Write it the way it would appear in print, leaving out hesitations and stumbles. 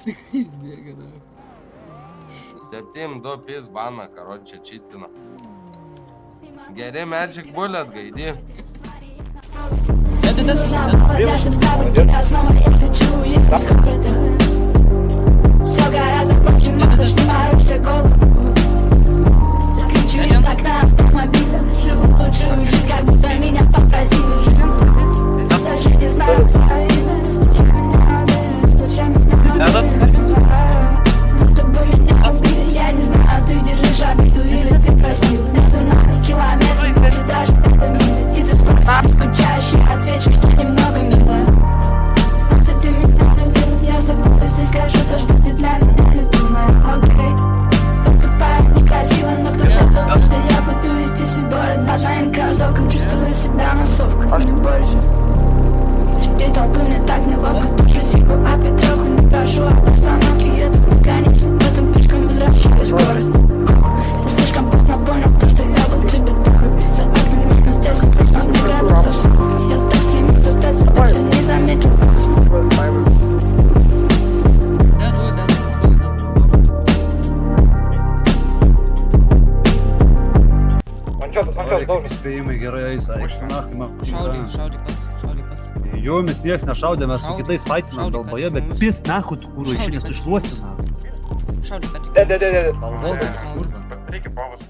Jis bėga, na. 7-2 pis baną, karočią čitino. Geri Magic Bullet, gaidi. Все гораздо проще, можешь не морочься голову. Кричу из окна автомобиля. Живу лучшую жизнь, как будто меня попросили. Даже не знаю твое имя. Зачем меня убили? Зачем меня убили? Будто бы меня убили. Я не знаю, ты держишь обиду или ты простил. Между нами километры, может даже это мили. И ты спросишь, скучающий, отвечу, что немного мило. Если ты меня любил, я забудусь и скажу то, что ты для меня любимая. Окей, поступаю некрасиво, но кто сказал, что я буду вести свой город по твоим кроссовкам. Чувствую себя массовкой, не больше. Среди толпы мне так неловко. Тоже сигу, а Петроху не прошу об остановке. Еду конечно, в этом пешком возвращаюсь в город. Я слишком поздно понял то, что я был тебе дорог. За окнами, но здесь просто не градусов. Я так стремился стать звездой, что не заметил. Įspėjimai gerai eis, eiktinachima. Šaudyk pats. Jomis nieks nešaudė, mes su kitais faitinam dalboje, bet pis nahu tu kūrų išinės tu išluosina. Šaudyk, ką tik. Де. Maldos, Reikia pavas.